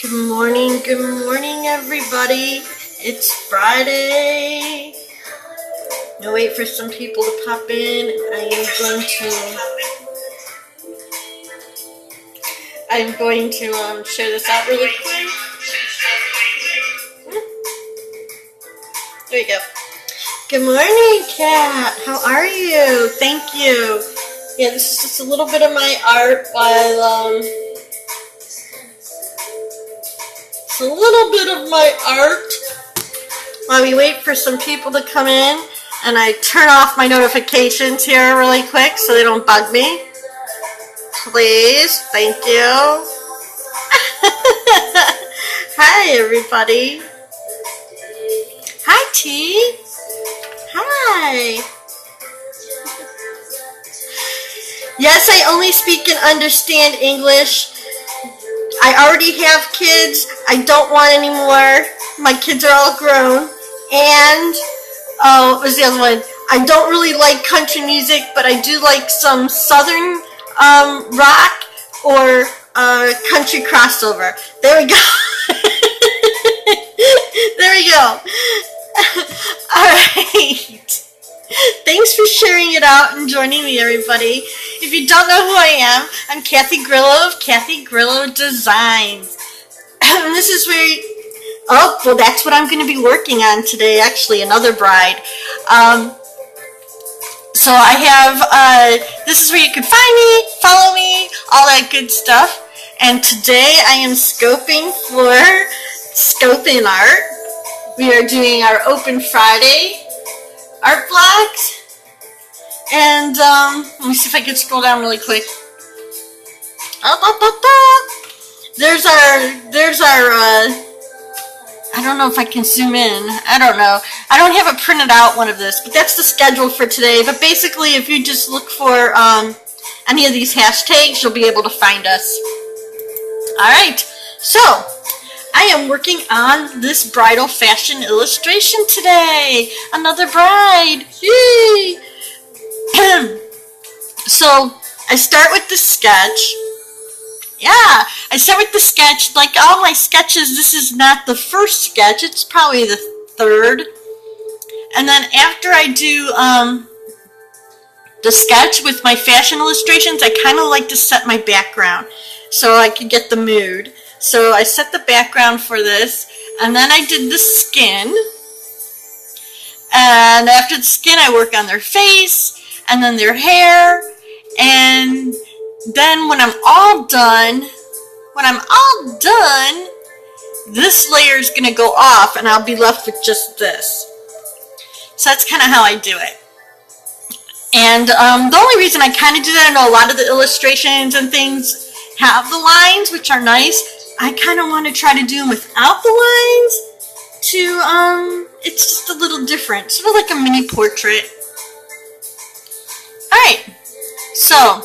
Good morning, everybody. It's Friday. Now wait for some people to pop in. I'm going to share this out really quick. There you go. Good morning, Kat. How are you? Thank you. Yeah, this is just a little bit of my art while we wait for some people to come in, and I turn off my notifications here really quick so they don't bug me. Please, thank you. Hi, everybody. Hi, T. Hi. Yes, I only speak and understand English. I already have kids. I don't want any more. My kids are all grown. And, what was the other one? I don't really like country music, but I do like some southern rock or country crossover. There we go. There we go. All right. Thanks for sharing it out and joining me, everybody. If you don't know who I am, I'm Kathy Grillo of Kathy Grillo Designs. And this is where, that's what I'm going to be working on today, actually, another bride. So I have, this is where you can find me, follow me, all that good stuff. And today I am scoping for Scoping Art. We are doing our Open Friday art blocks. And let me see if I can scroll down really quick. There's our I don't know if I can zoom in. I don't know. I don't have a printed out one of this, but that's the schedule for today. But basically, if you just look for any of these hashtags, you'll be able to find us. All right. So I am working on this bridal fashion illustration today. Another bride. Yay! So I start with the sketch. Yeah, I start with the sketch. Like all my sketches, this is not the first sketch. It's probably the third. And then after I do the sketch with my fashion illustrations, I kind of like to set my background so I can get the mood. So I set the background for this, and then I did the skin. And after the skin, I work on their face, and then their hair, and then when I'm all done, this layer is going to go off, and I'll be left with just this. So that's kind of how I do it. And the only reason I kind of do that, I know a lot of the illustrations and things have the lines, which are nice. I kind of want to try to do them without the lines to, it's just a little different. Sort of like a mini portrait. Alright, so,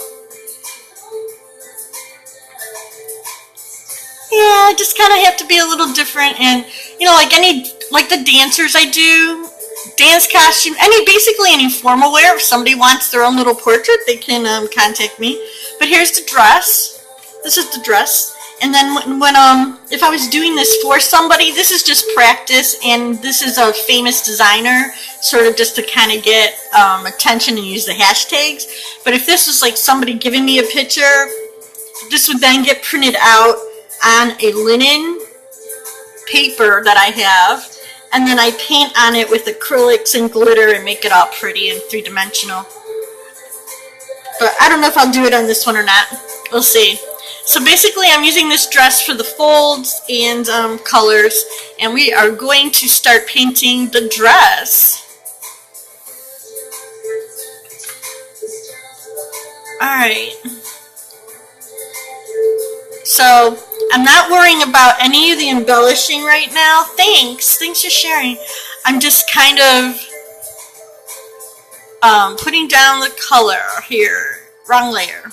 yeah, I just kind of have to be a little different, and, you know, like the dancers I do, dance costume, basically any formal wear. If somebody wants their own little portrait, they can contact me. But here's the dress. This is the dress. And then when if I was doing this for somebody, this is just practice, and this is a famous designer, sort of just to kind of get attention and use the hashtags. But if this was like somebody giving me a picture, this would then get printed out on a linen paper that I have, and then I paint on it with acrylics and glitter and make it all pretty and three-dimensional. But I don't know if I'll do it on this one or not. We'll see. So basically, I'm using this dress for the folds and colors, and we are going to start painting the dress. Alright. So, I'm not worrying about any of the embellishing right now. Thanks for sharing. I'm just kind of putting down the color here. Wrong layer.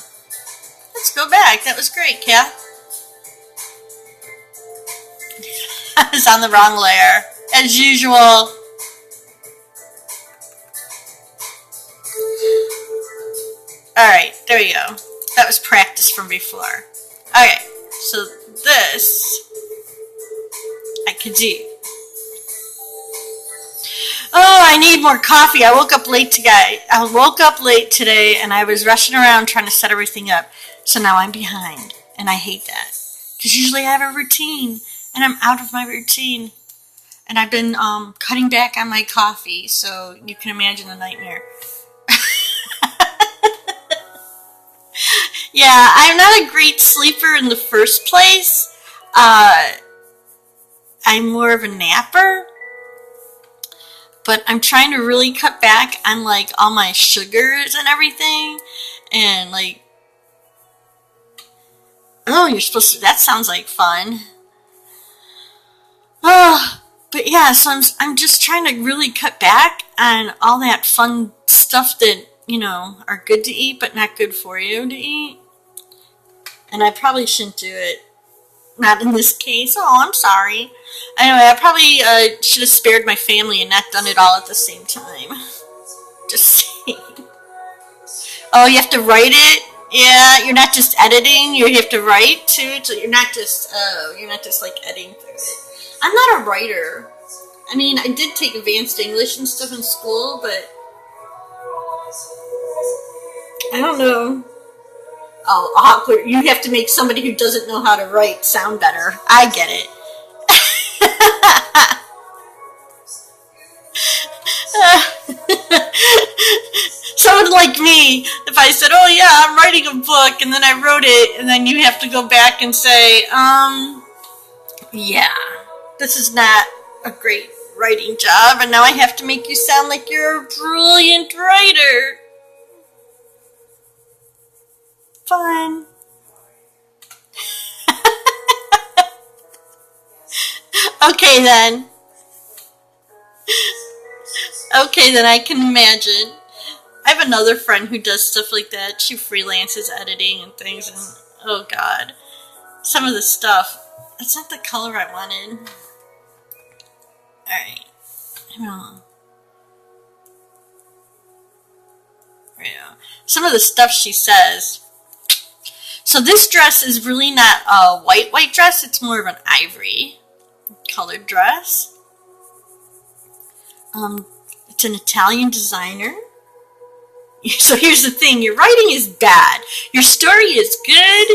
Let's go back. That was great, Kat. I was on the wrong layer, as usual. Alright, there we go. That was practice from before. Okay, so this Khajiit. Oh, I need more coffee. I woke up late today. And I was rushing around trying to set everything up. So now I'm behind. And I hate that. Because usually I have a routine. And I'm out of my routine. And I've been cutting back on my coffee. So you can imagine the nightmare. Yeah, I'm not a great sleeper in the first place. I'm more of a napper. But I'm trying to really cut back on like all my sugars and everything. And like, oh, you're supposed to, that sounds like fun. Oh, but yeah, so I'm just trying to really cut back on all that fun stuff that, you know, are good to eat, but not good for you to eat. And I probably shouldn't do it. Not in this case. Oh, I'm sorry. Anyway, I probably should have spared my family and not done it all at the same time. Just saying. Oh, you have to write it? Yeah, you're not just editing, you have to write too, so you're not just like editing through it. I'm not a writer. I mean, I did take advanced English and stuff in school, but I don't know. Oh, awkward. You have to make somebody who doesn't know how to write sound better. I get it. Someone like me, if I said, oh yeah, I'm writing a book, and then I wrote it, and then you have to go back and say, yeah, this is not a great writing job, and now I have to make you sound like you're a brilliant writer. Fun. Okay then. Okay then, I can imagine. I have another friend who does stuff like that. She freelances editing and things, and oh god. Some of the stuff, it's not the color I wanted. Alright. Some of the stuff she says. So this dress is really not a white dress, it's more of an ivory colored dress. It's an Italian designer. So here's the thing, your writing is bad. Your story is good,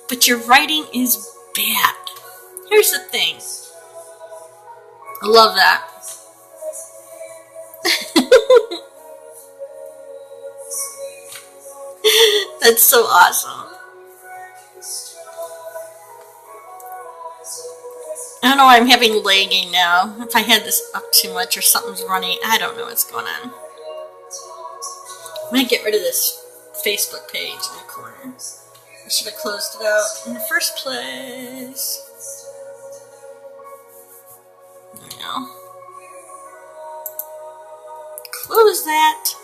but your writing is bad. Here's the thing. I love that. That's so awesome. I don't know why I'm having lagging now. If I had this up too much or something's running, I don't know what's going on. I'm going to get rid of this Facebook page in the corner. I should have closed it out in the first place. There we go. Close that.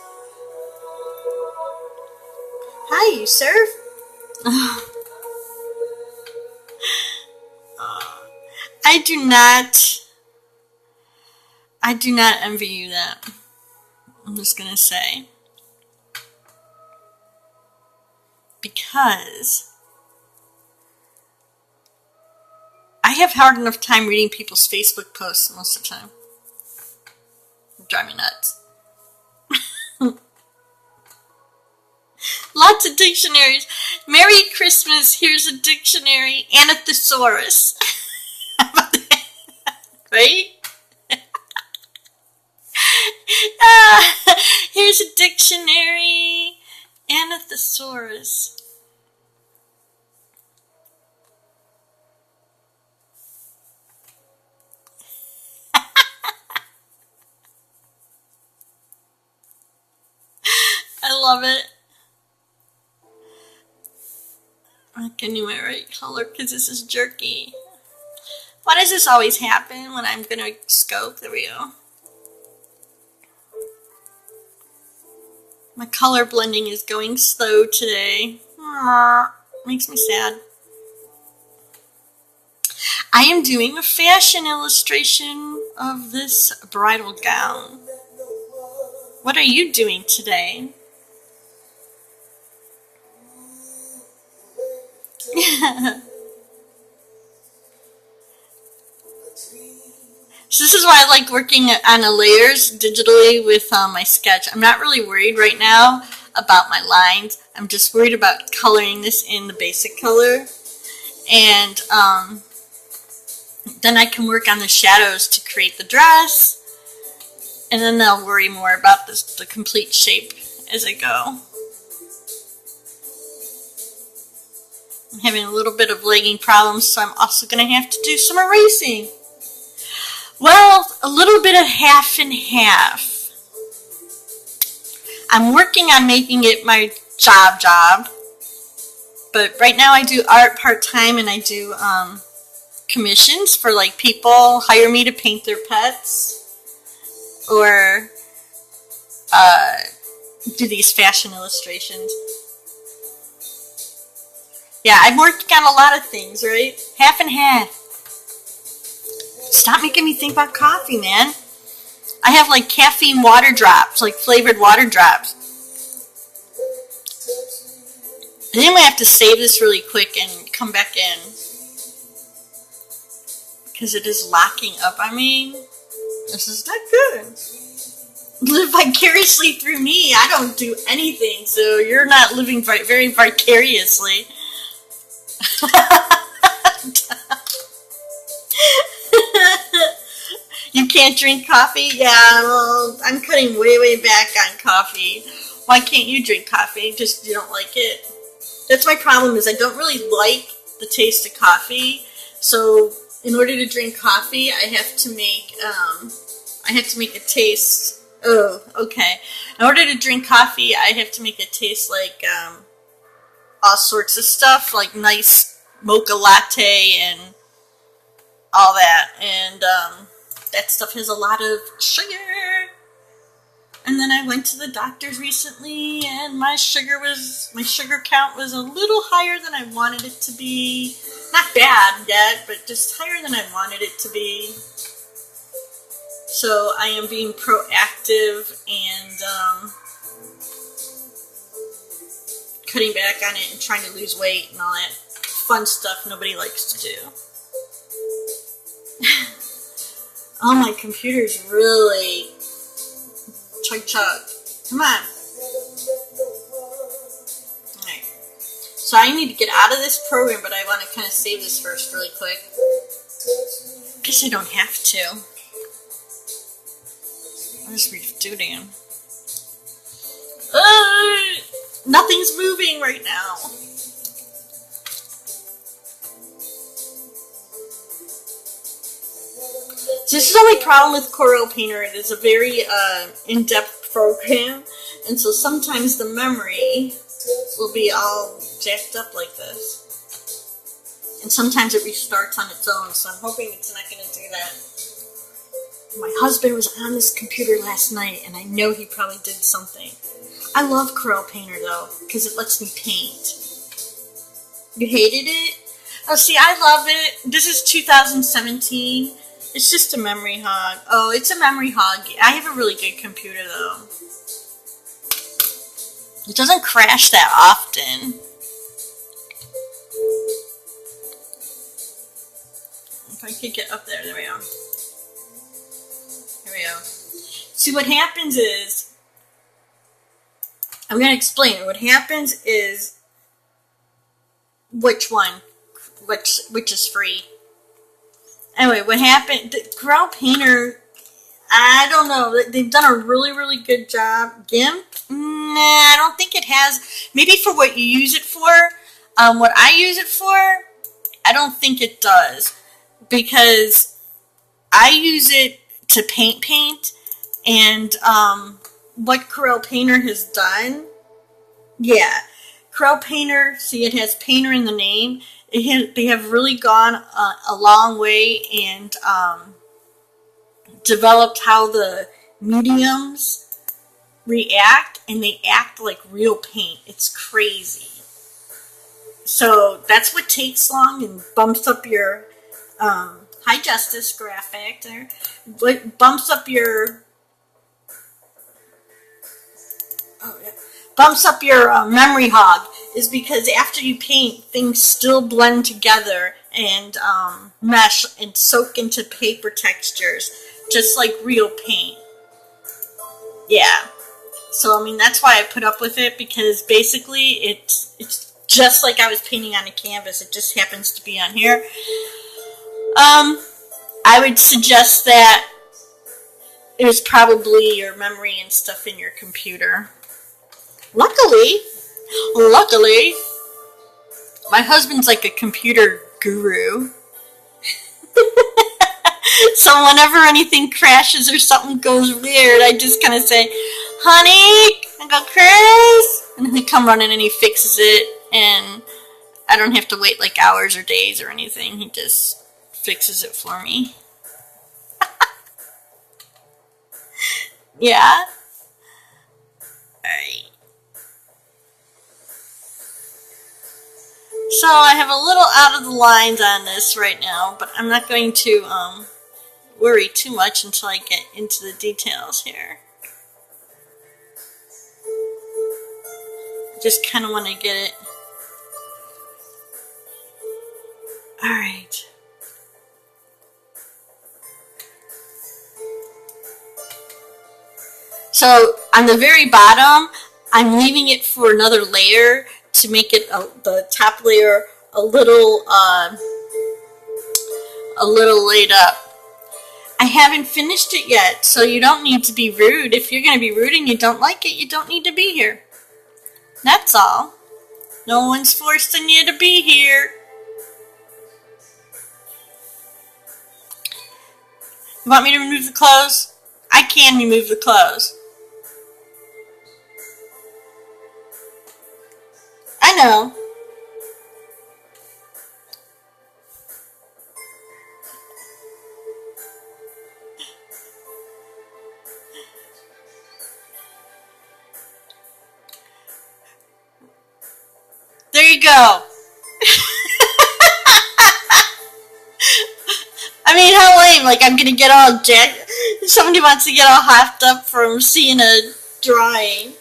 Hi, you surf? I do not envy you that. I'm just gonna say. Because I have hard enough time reading people's Facebook posts most of the time. It drives me nuts. Lots of dictionaries. Merry Christmas, here's a dictionary. Anathosaurus. How about that? Right? Here's a dictionary. Anathosaurus. I love it. I'm getting my right color because this is jerky. Why does this always happen when I'm going to scope? There we go. My color blending is going slow today. Makes me sad. I am doing a fashion illustration of this bridal gown. What are you doing today? So this is why I like working on the layers digitally with my sketch. I'm not really worried right now about my lines. I'm just worried about coloring this in the basic color. And then I can work on the shadows to create the dress. And then I'll worry more about the complete shape as I go. I'm having a little bit of legging problems, so I'm also going to have to do some erasing. Well, a little bit of half and half. I'm working on making it my job. But right now I do art part-time, and I do commissions for like people hire me to paint their pets or do these fashion illustrations. Yeah, I'm working on a lot of things, right? Half and half. Stop making me think about coffee, man. I have like caffeine water drops, like flavored water drops. I think I'm going to have to save this really quick and come back in. Because it is locking up. I mean, this is not good. Live vicariously through me. I don't do anything, so you're not living very vicariously. You can't drink coffee? Yeah, well, I'm cutting way back on coffee. Why can't you drink coffee? Just you don't like it? That's my problem, is I don't really like the taste of coffee. So in order to drink coffee, I have to make it taste. Oh, okay. In order to drink coffee, I have to make it taste like all sorts of stuff, like nice mocha latte and all that. And that stuff has a lot of sugar. And then I went to the doctor's recently, and my sugar count was a little higher than I wanted it to be. Not bad yet, but just higher than I wanted it to be. So I am being proactive and cutting back on it and trying to lose weight and all that fun stuff nobody likes to do. Oh, my computer's really chug. Come on. Alright. So I need to get out of this program, but I want to kind of save this first really quick. Guess I don't have to. I'll just redo them. Nothing's moving right now. So this is the only problem with Corel Painter. It is a very in-depth program, and so sometimes the memory will be all jacked up like this. And sometimes it restarts on its own, so I'm hoping it's not going to do that. My husband was on this computer last night, and I know he probably did something. I love Corel Painter, though, because it lets me paint. You hated it? Oh, see, I love it. This is 2017. It's just a memory hog. Oh, it's a memory hog. I have a really good computer, though. It doesn't crash that often. If I could get up there. There we go. There we go. See, what happens is... I'm going to explain it. What happens is... Which one? Which is free? Anyway, what happened, Corel Painter, I don't know, they've done a really good job. GIMP? Nah, I don't think it has. Maybe for what you use it for. What I use it for, I don't think it does. Because I use it to paint, and what Corel Painter has done, yeah. Corel Painter, see, it has Painter in the name. They have really gone a long way and developed how the mediums react, and they act like real paint. It's crazy. So that's what takes long and bumps up your high justice graphic there. What bumps up your memory hog is because after you paint, things still blend together and mesh and soak into paper textures, just like real paint. Yeah. So, I mean, that's why I put up with it, because basically it's just like I was painting on a canvas. It just happens to be on here. I would suggest that it was probably your memory and stuff in your computer. Luckily, my husband's like a computer guru. So whenever anything crashes or something goes weird, I just kind of say, honey, I go, Chris, and he come running and he fixes it, and I don't have to wait like hours or days or anything. He just fixes it for me. Yeah. Alright. So I have a little out of the lines on this right now, but I'm not going to worry too much until I get into the details here. Just kind of want to get it. Alright. So on the very bottom, I'm leaving it for another layer to make it the top layer a little laid up. I haven't finished it yet, so you don't need to be rude. If you're going to be rude and you don't like it, you don't need to be here. That's all. No one's forcing you to be here. You want me to remove the clothes? I can remove the clothes. I know. There you go. I mean, how lame. Like, I'm gonna get all jacked. Somebody wants to get all hopped up from seeing a drawing.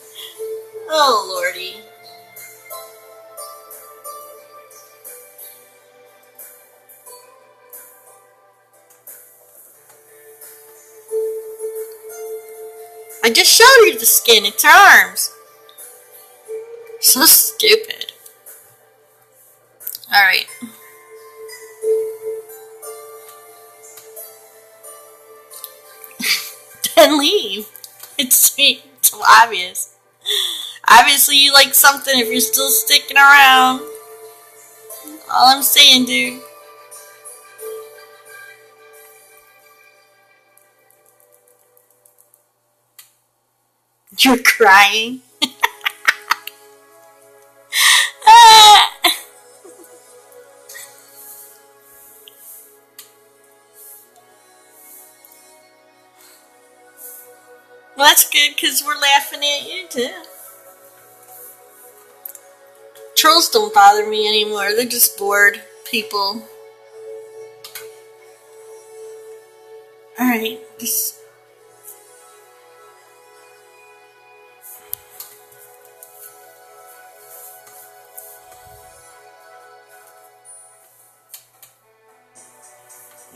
Oh, lordy. I just showed you the skin. It's her arms. So stupid. Alright. Then leave. It's so obvious. Obviously you like something if you're still sticking around. All I'm saying, dude. You're crying. Well, that's good, because we're laughing at you, too. Trolls don't bother me anymore. They're just bored people. Alright, this...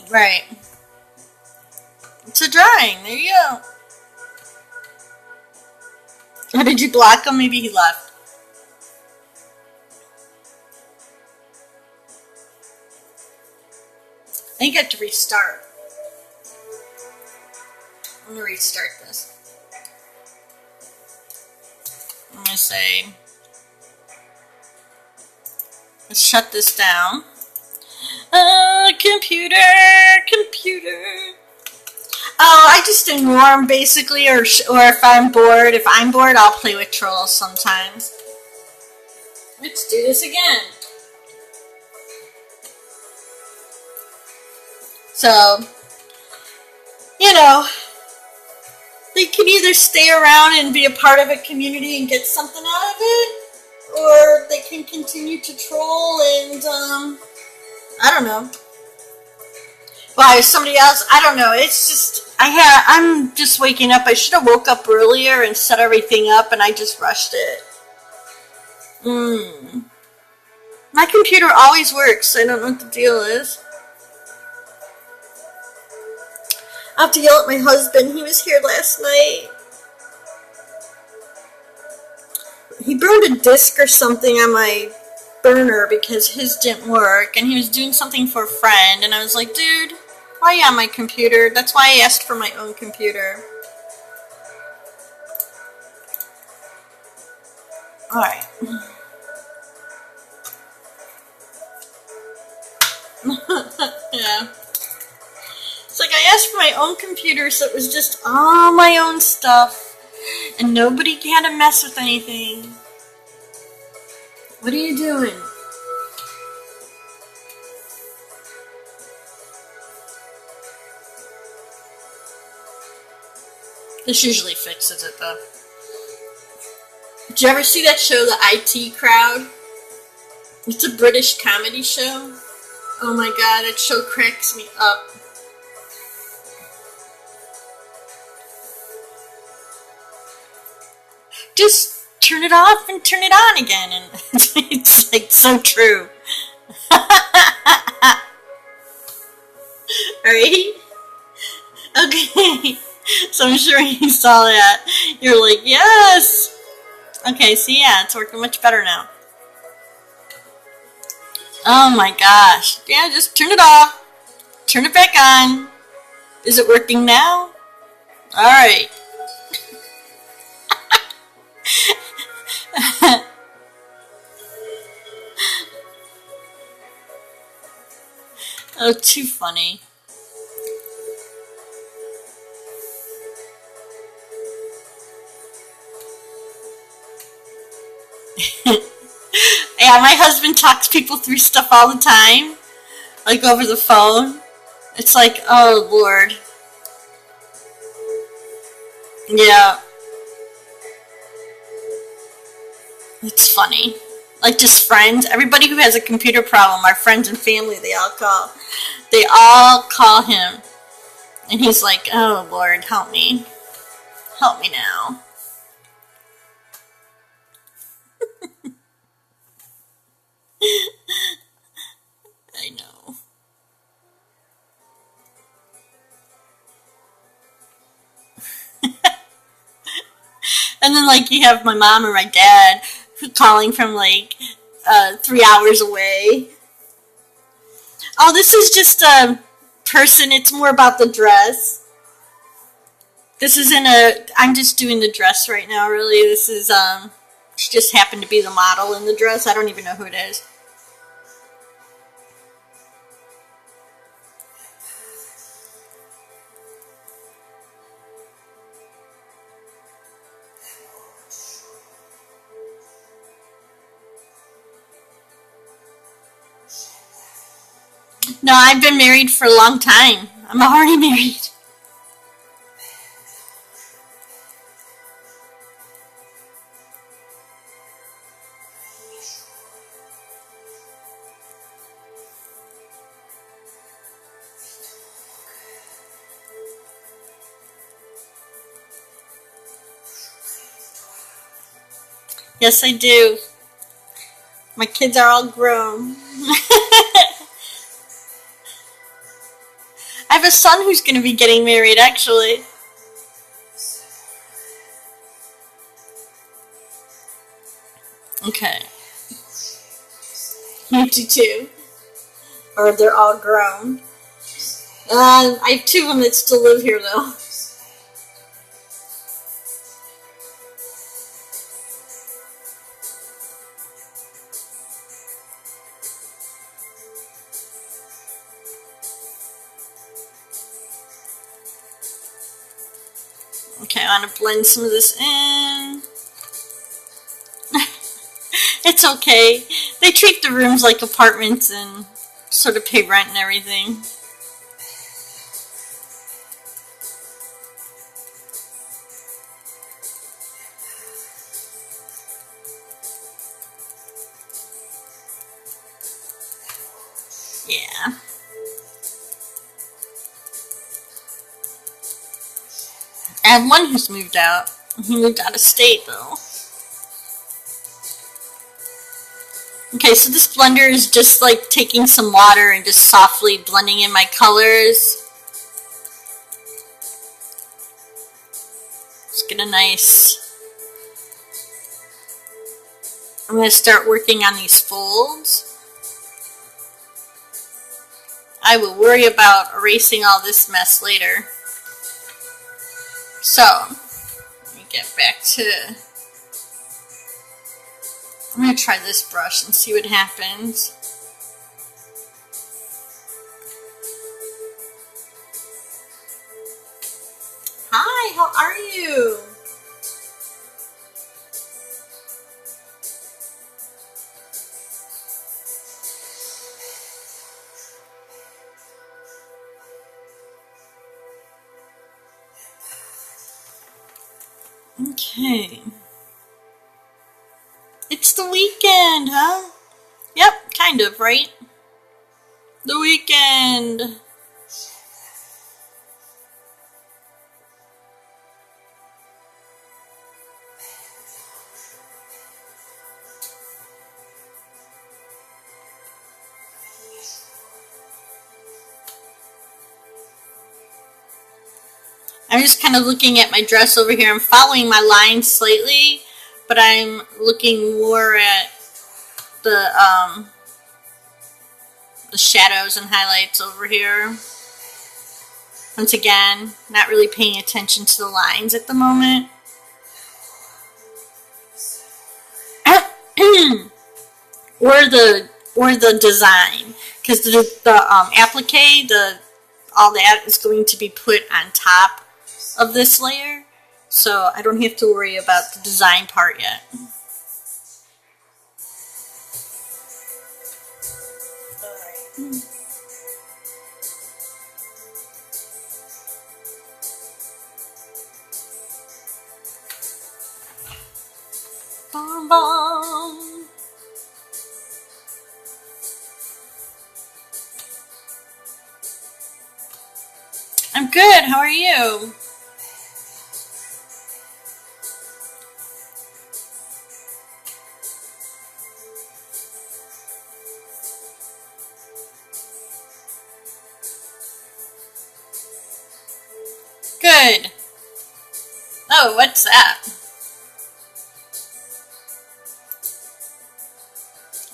Right. It's a drawing. There you go. Or did you block him? Maybe he left. I think I have to restart. I'm going to restart this. I'm going to say, let's shut this down. Computer. Oh, I just ignore them basically, or if I'm bored. If I'm bored, I'll play with trolls sometimes. Let's do this again. So, you know, they can either stay around and be a part of a community and get something out of it, or they can continue to troll and, I don't know. Why, somebody else? I don't know. It's just, I'm just waking up. I should have woke up earlier and set everything up, and I just rushed it. My computer always works. I don't know what the deal is. I have to yell at my husband. He was here last night. He burned a disc or something on my burner because his didn't work, and he was doing something for a friend, and I was like, dude, why are you on my computer? That's why I asked for my own computer. Alright. Yeah. It's like I asked for my own computer, so it was just all my own stuff, and nobody had to mess with anything. What are you doing? This usually fixes it, though. Did you ever see that show, The IT Crowd? It's a British comedy show. Oh my god, that show cracks me up. Just turn it off and turn it on again, and it's like so true. Right? Okay. So I'm sure you saw that. You're like, yes! Okay, so yeah, it's working much better now. Oh my gosh. Yeah, just turn it off. Turn it back on. Is it working now? Alright. Oh, too funny. Yeah, my husband talks people through stuff all the time, like over the phone. It's like, oh Lord. Yeah. It's funny. Like just friends, everybody who has a computer problem, our friends and family, they all call him. And he's like, oh Lord, help me. Help me now. I know. And then like you have my mom or my dad calling from like 3 hours away. Oh, this is just a person. It's more about the dress. This isn't I'm just doing the dress right now, really. This is, she just happened to be the model in the dress. I don't even know who it is. No, I've been married for a long time. I'm already married. Yes, I do. My kids are all grown. I have a son who's going to be getting married, actually. Okay. You do too? Or they're all grown? I have 2 of them that still live here, though. Okay, I want to blend some of this in. It's okay. They treat the rooms like apartments and sort of pay rent and everything. Yeah. I have one who's moved out. He moved out of state, though. Okay, so this blender is just like taking some water and just softly blending in my colors. Just get a nice... I'm going to start working on these folds. I will worry about erasing all this mess later. So, let me get back to... I'm going to try this brush and see what happens. Hi, how are you? Okay. It's the weekend, huh? Yep, kind of, right? The weekend. I'm just kind of looking at my dress over here. I'm following my lines slightly, but I'm looking more at the shadows and highlights over here. Once again, not really paying attention to the lines at the moment. or the design, because the applique, all that is going to be put on top of this layer, so I don't have to worry about the design part yet. Bum, bum. I'm good. How are you? Good. Oh, what's that?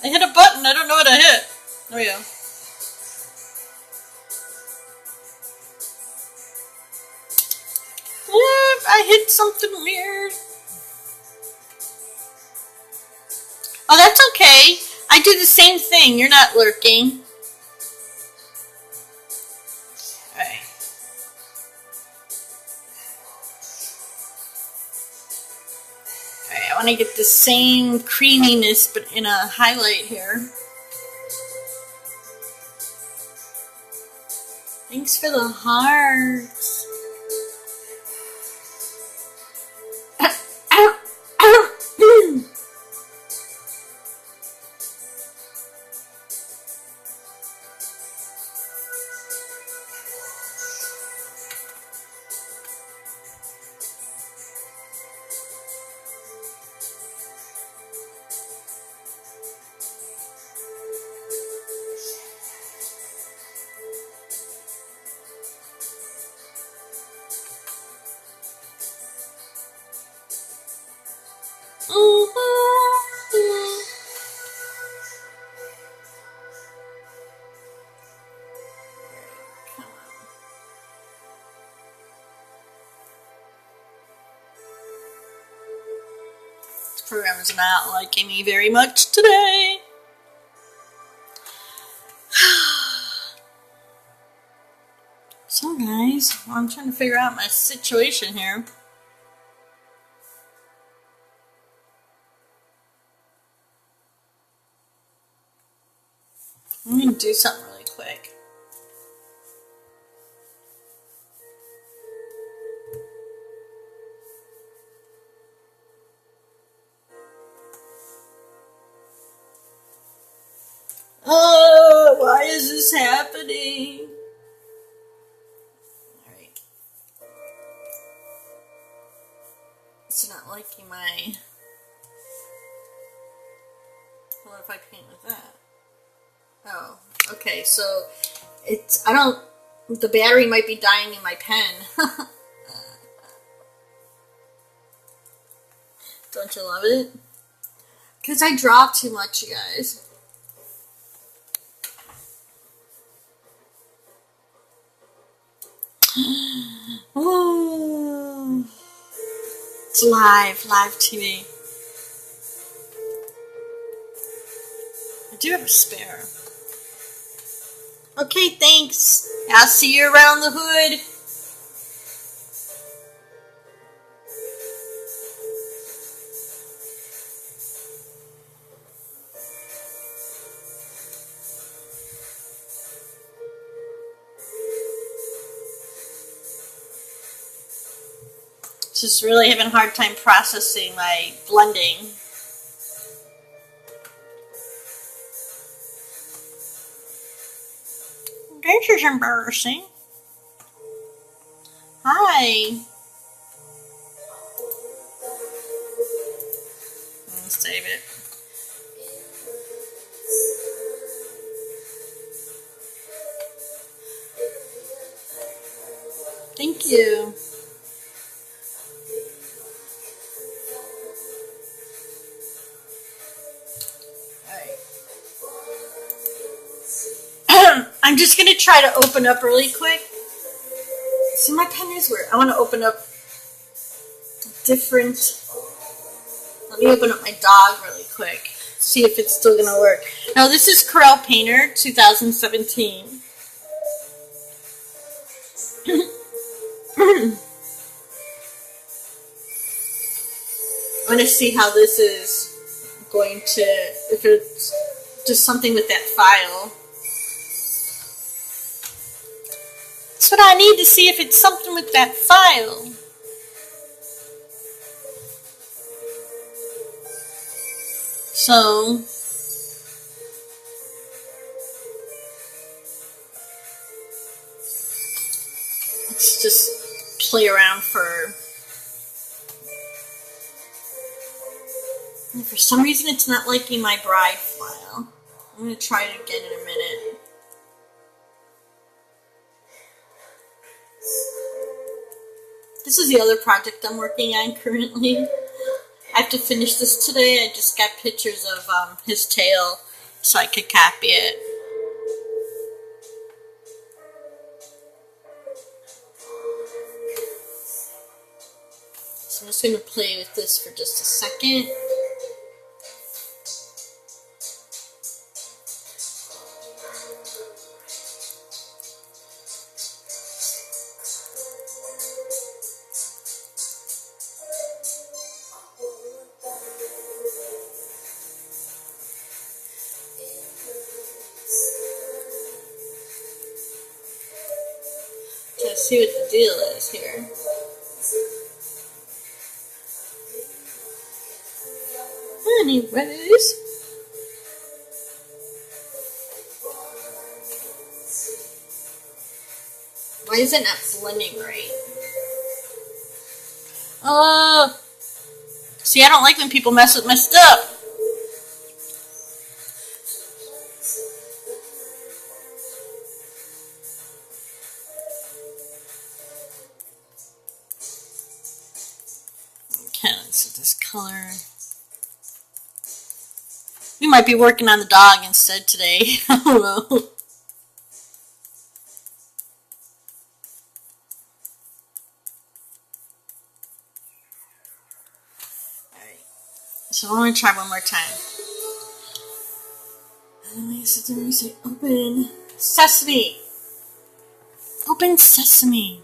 I hit a button. I don't know what I hit. There we go. Yep, I hit something weird. Oh, that's okay. I do the same thing. You're not lurking. Alright. Alright, I want to get the same creaminess, but in a highlight here. Thanks for the hearts. This program is not liking me very much today. So guys, I'm trying to figure out my situation here. I'm going to do something really quick. Oh, why is this happening? Alright. It's not liking my What if I paint with that? Oh, okay, so it's, I don't, the battery might be dying in my pen. Don't you love it? Because I draw too much, you guys. Ooh. It's live TV. I do have a spare. Okay, thanks. I'll see you around the hood. Just really having a hard time processing my blending. This is embarrassing. Hi. Let's save it. Thank you. I'm just going to try to open up really quick. See, my pen is weird. I want to open up different... Let me open up my dog really quick. See if it's still going to work. Now, this is Corel Painter 2017. I want to see how this is going to... If it's just something with that file. That's what I need to see, if it's something with that file. So, let's just play around for some reason it's not liking my bride file. I'm going to try it again in a minute. This is the other project I'm working on currently. I have to finish this today. I just got pictures of his tail so I could copy it. So I'm just going to play with this for just a second. See what the deal is here. Anyways, why is it not blending right? See, I don't like when people mess with my stuff. Color. We might be working on the dog instead today. I don't know. Alright. So I'm going to try one more time. Let me say open sesame. Open sesame.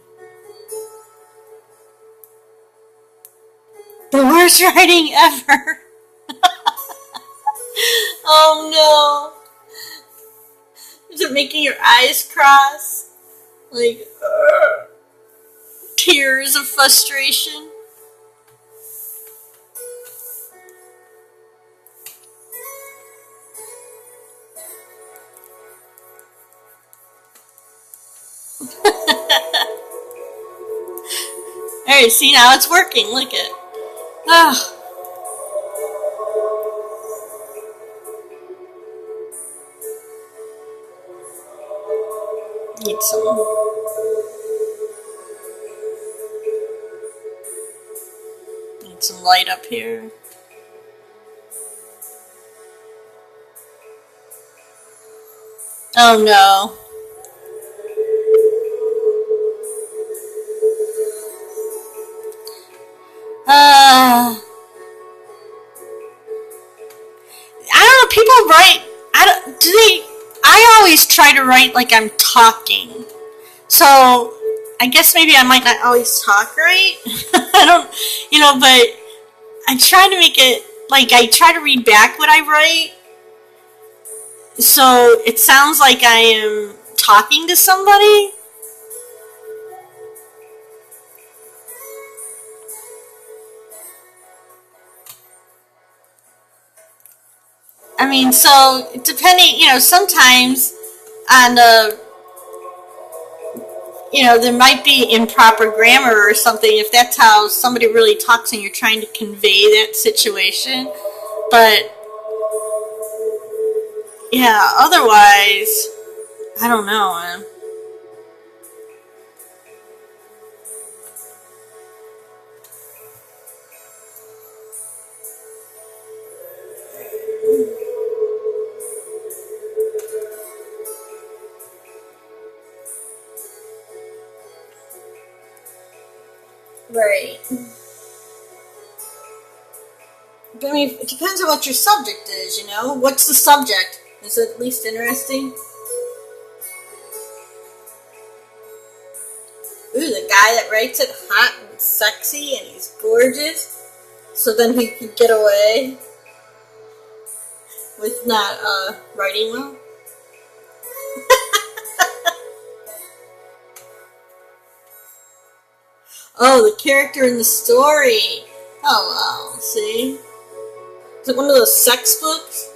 The worst writing ever. Oh no. Is it making your eyes cross? Like, tears of frustration. Alright, see, now it's working. Look at it. Ah. Need some light up here. Oh no. I don't know, people write, I always try to write like I'm talking. So, I guess maybe I might not always talk right. I don't, but I try to make it, like, I try to read back what I write. So, it sounds like I am talking to somebody. I mean, so, depending, sometimes on there might be improper grammar or something if that's how somebody really talks and you're trying to convey that situation. But, yeah, otherwise, I don't know, man. Right. But I mean, it depends on what your subject is, What's the subject? Is it at least interesting? Ooh, the guy that writes it hot and sexy and he's gorgeous. So then he could get away with not writing well. Oh, the character in the story. Oh, wow. See? Is it one of those sex books?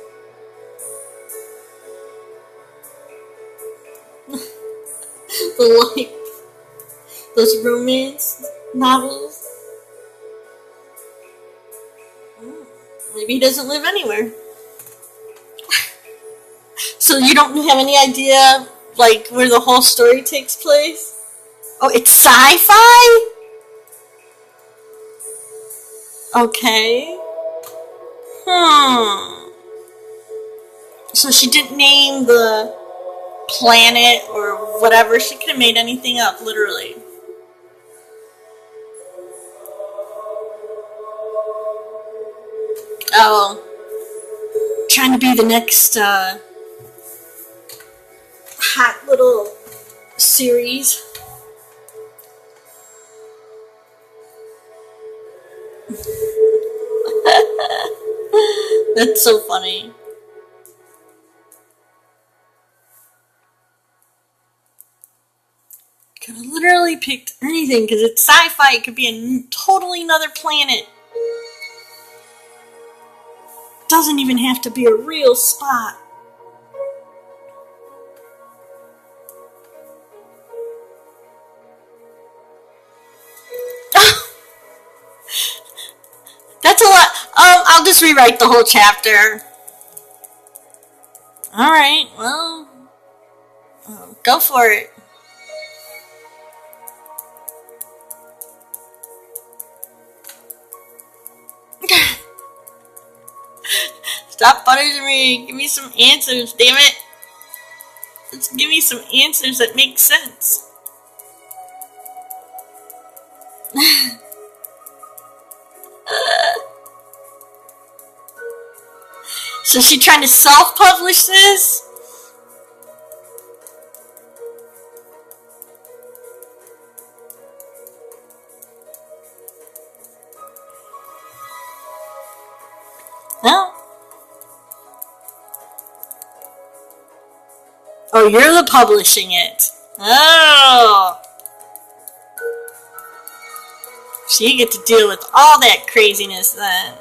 Those romance novels? Maybe he doesn't live anywhere. So you don't have any idea, like, where the whole story takes place? Oh, it's sci-fi? Okay. So she didn't name the planet or whatever. She could have made anything up, literally. Oh. Trying to be the next hot little series. That's so funny. Could have literally picked anything because it's sci-fi. It could be a totally another planet. Doesn't even have to be a real spot. That's a lot. I'll just rewrite the whole chapter. Alright, well, go for it. Stop punishing me. Give me some answers, damn it. Just give me some answers that make sense. So she trying to self-publish this? No. Oh, you're the publishing it. Oh. So you get to deal with all that craziness then.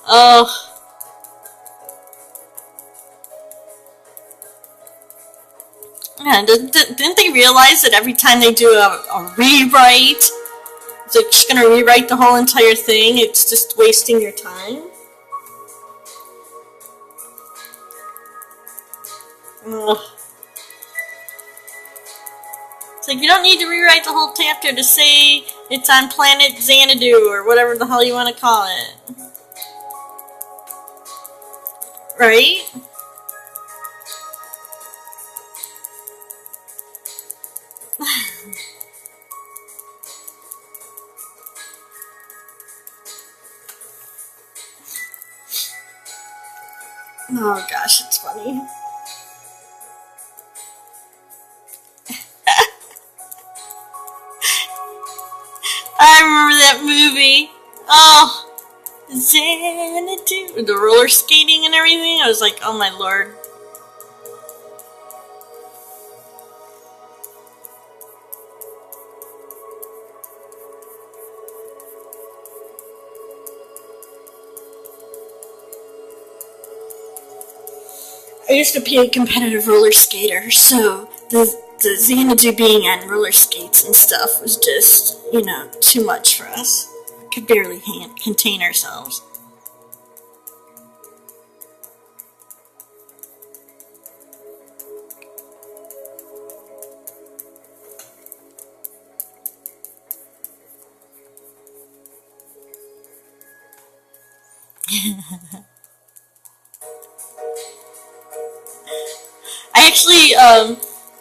Oh. Yeah, didn't they realize that every time they do a rewrite, just going to rewrite the whole entire thing. It's just wasting your time. Ugh. It's like, you don't need to rewrite the whole chapter to say it's on planet Xanadu or whatever the hell you want to call it. Right? Oh gosh, it's funny. I remember that movie. Oh, Xanadu. The roller skating and everything. I was like, oh my lord. I used to be a competitive roller skater, so the Xanadu being on roller skates and stuff was just, too much for us. We could barely contain ourselves.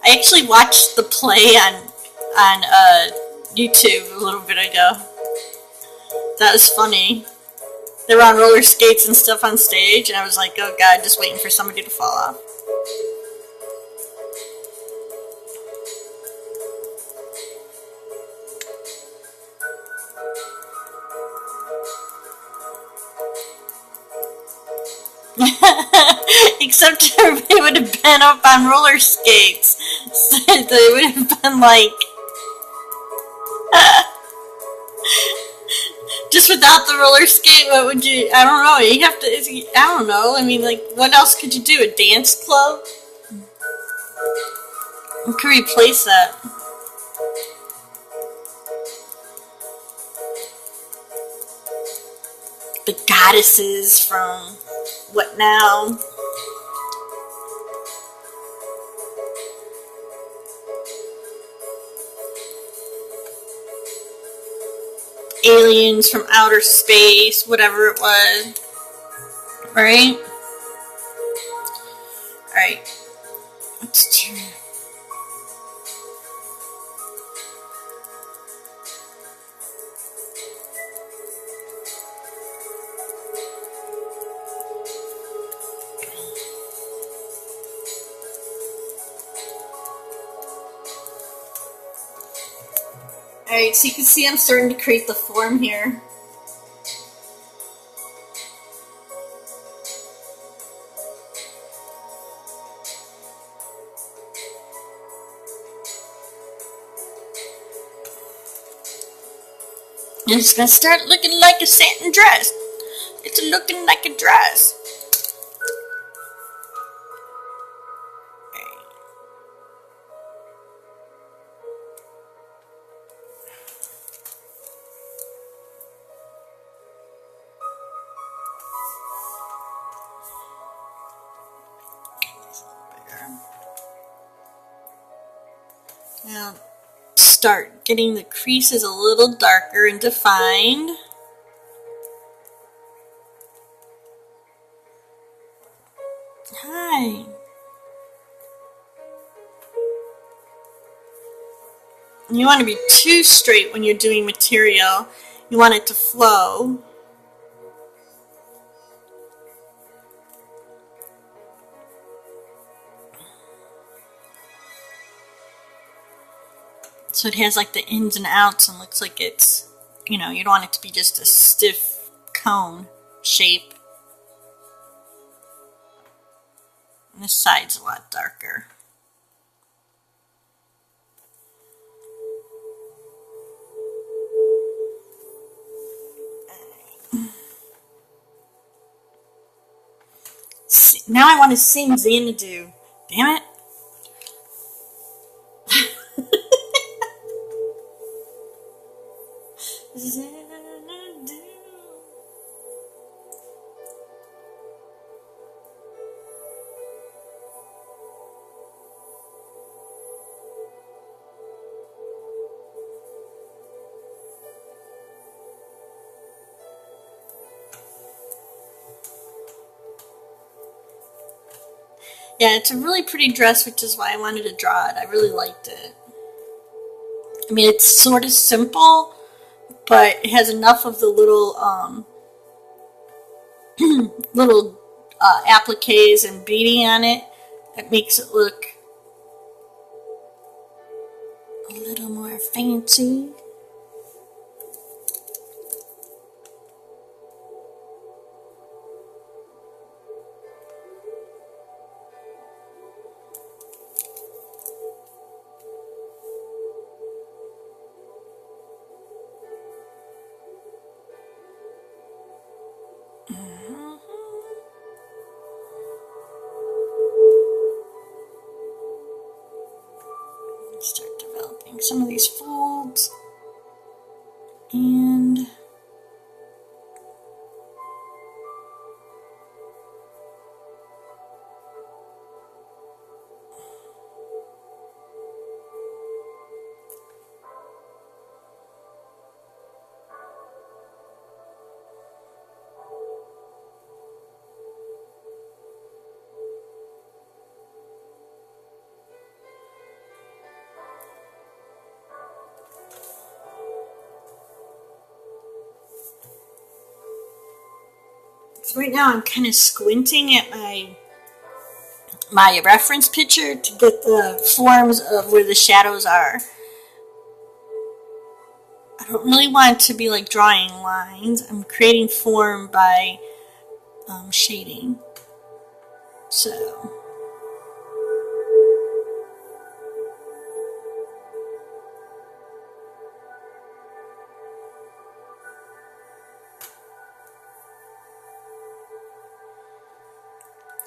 I actually watched the play on YouTube a little bit ago. That was funny. They were on roller skates and stuff on stage, and I was like, oh god, just waiting for somebody to fall off. Except everybody would have been up on roller skates. So they would have been like... just without the roller skate, what would you... I don't know. You have to... I don't know. I mean, like, what else could you do? A dance club? You could replace that. The goddesses from... What now? Aliens from outer space, whatever it was. Right? Alright. Let's turn. Alright, so you can see I'm starting to create the form here. And it's gonna start looking like a satin dress. It's looking like a dress. Now, start getting the creases a little darker and defined. Hi. You want to be too straight when you're doing material. You want it to flow. So it has like the ins and outs and looks like it's, you don't want it to be just a stiff cone shape. And this side's a lot darker. See, now I want to sing Xanadu. Damn it. Yeah, it's a really pretty dress, which is why I wanted to draw it. I really liked it. I mean, it's sort of simple, but it has enough of the little appliques and beading on it that makes it look a little more fancy. Start developing some of these folds, and so right now I'm kind of squinting at my reference picture to get the forms of where the shadows are. I don't really want it to be like drawing lines. I'm creating form by shading. So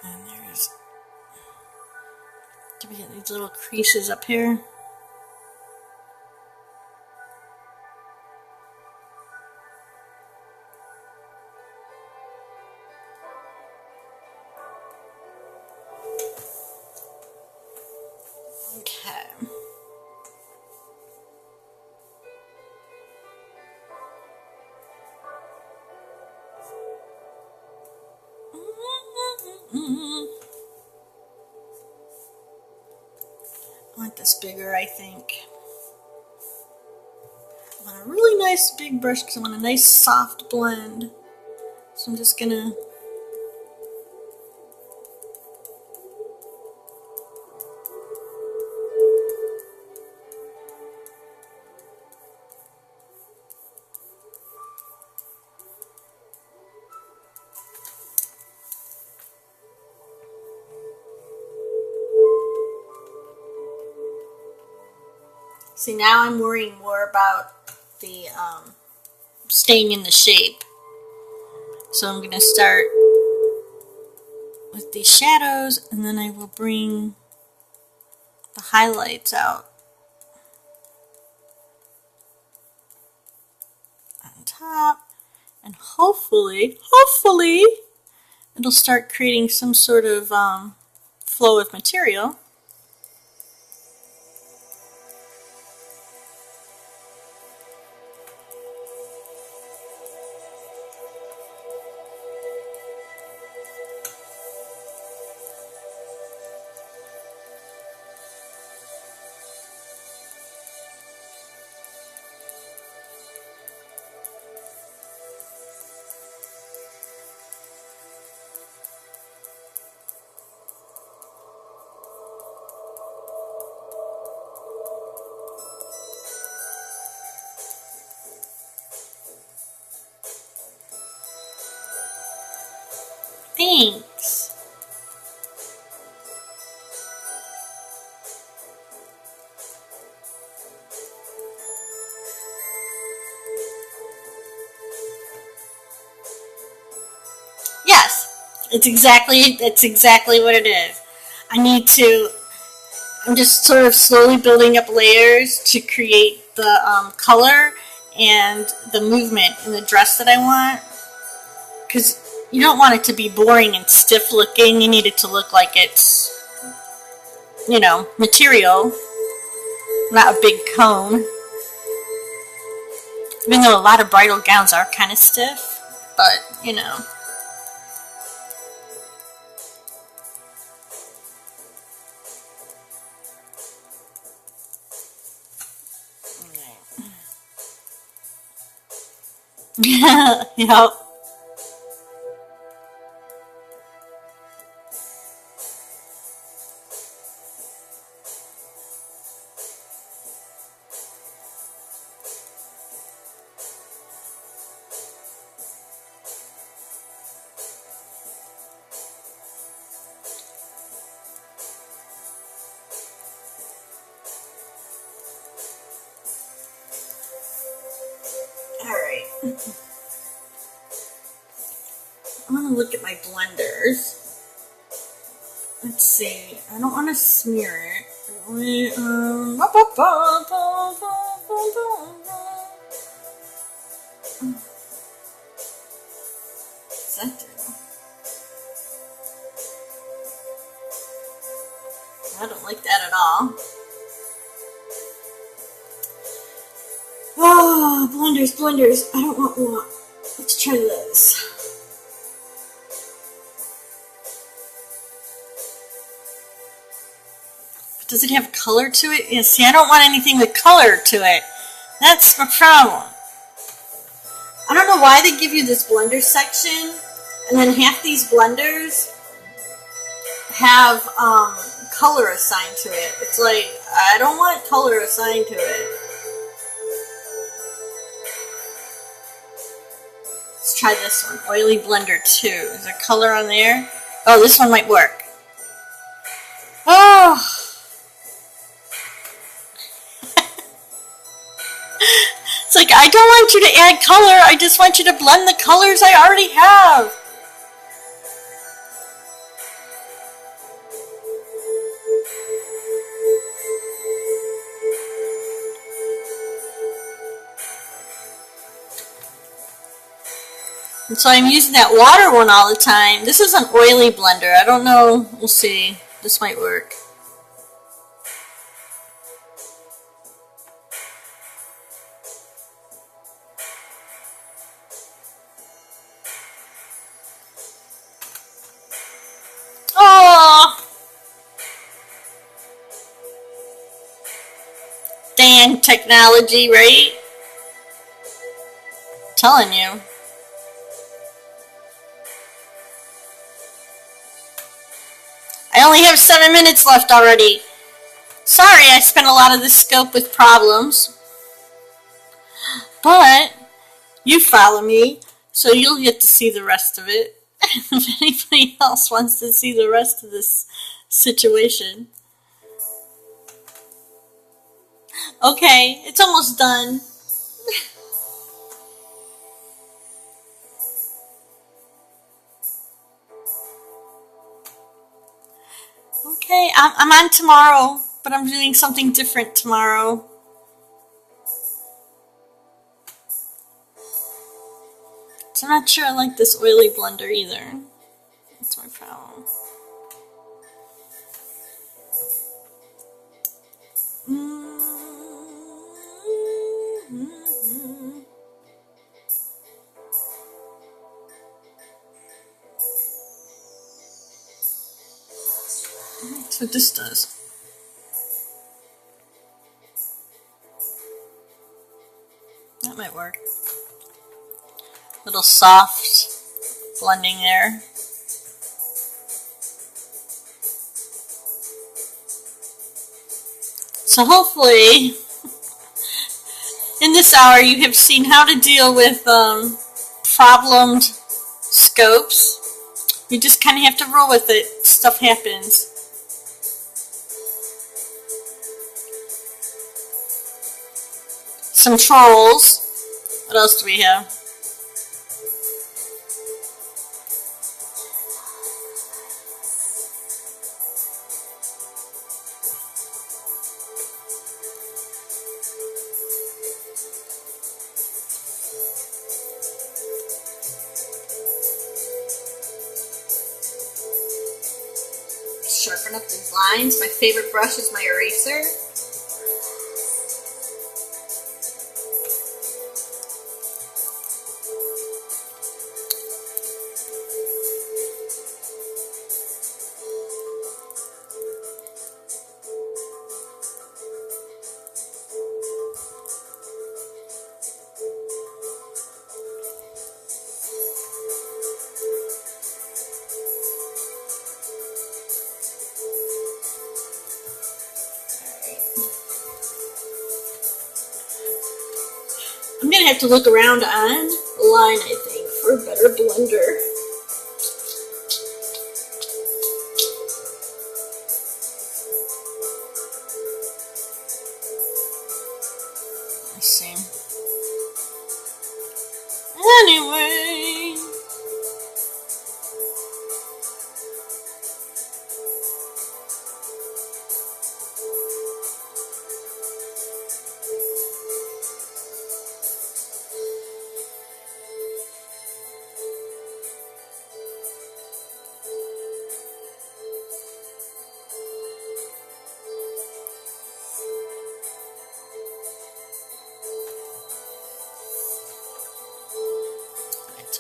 and there's, do we get these little creases up here? Okay. I want this bigger, I think. I want a really nice big brush because I want a nice soft blend. So I'm just gonna see, now I'm worrying more about the staying in the shape. So I'm going to start with these shadows, and then I will bring the highlights out on top, and hopefully it'll start creating some sort of flow of material. Thanks. Yes, that's exactly what it is. I'm just sort of slowly building up layers to create the color and the movement in the dress that I want. Because you don't want it to be boring and stiff looking. You need it to look like it's, material, not a big cone. Even though a lot of bridal gowns are kind of stiff, but. Yep. Alright. I'm gonna look at my blenders. Let's see. I don't want to smear it. What's that do? I don't like that at all. Oh, blenders. I don't want one. Let's try this. Does it have color to it? Yeah, see, I don't want anything with color to it. That's my problem. I don't know why they give you this blender section, and then half these blenders have color assigned to it. It's like, I don't want color assigned to it. Let's try this one. Oily Blender 2. Is there color on there? Oh, this one might work. Oh! It's like, I don't want you to add color. I just want you to blend the colors I already have. And so I'm using that water one all the time. This is an oily blender. I don't know. We'll see. This might work. Oh! Dang technology, right? I'm telling you. I only have 7 minutes left already. Sorry, I spent a lot of this scope with problems. But you follow me, so you'll get to see the rest of it. If anybody else wants to see the rest of this situation. Okay, it's almost done. Okay, I'm on tomorrow, but I'm doing something different tomorrow. So I'm not sure I like this oily blender either. That's my problem. That's what this does. That might work. Little soft blending there. So hopefully, in this hour, you have seen how to deal with problemed scopes. You just kind of have to roll with it. Stuff happens. Some trolls. What else do we have? Sharpen up these lines. My favorite brush is my eraser. to have to look around on the line, I think, for a better blender. Let's see. Anyway.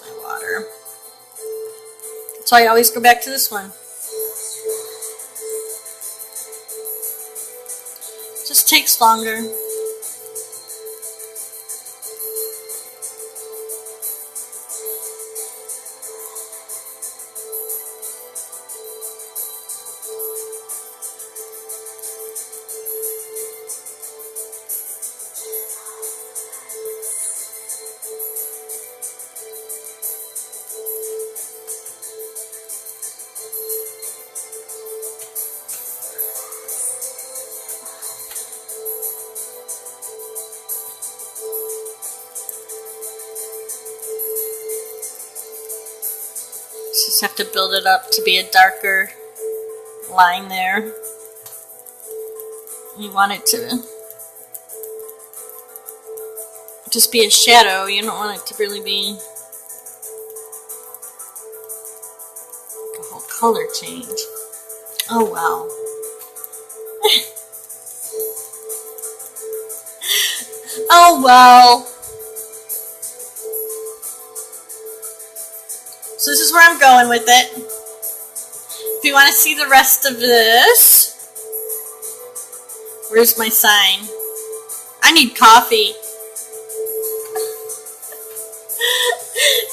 My water. So I always go back to this one. Just takes longer. Just have to build it up to be a darker line there. You want it to just be a shadow. You don't want it to really be like a whole color change. Oh wow. Oh well. So this is where I'm going with it. If you want to see the rest of this, where's my sign? I need coffee.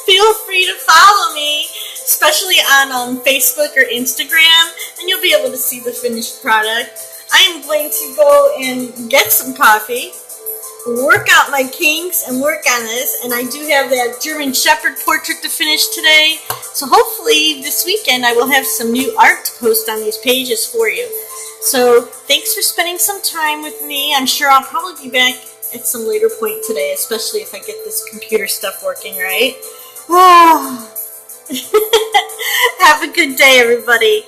Feel free to follow me, especially on Facebook or Instagram, and you'll be able to see the finished product. I am going to go and get some coffee, work out my kinks, and work on this. And I do have that German Shepherd portrait to finish today. So hopefully this weekend I will have some new art to post on these pages for you. So thanks for spending some time with me. I'm sure I'll probably be back at some later point today, especially if I get this computer stuff working right. Oh. Have a good day, everybody.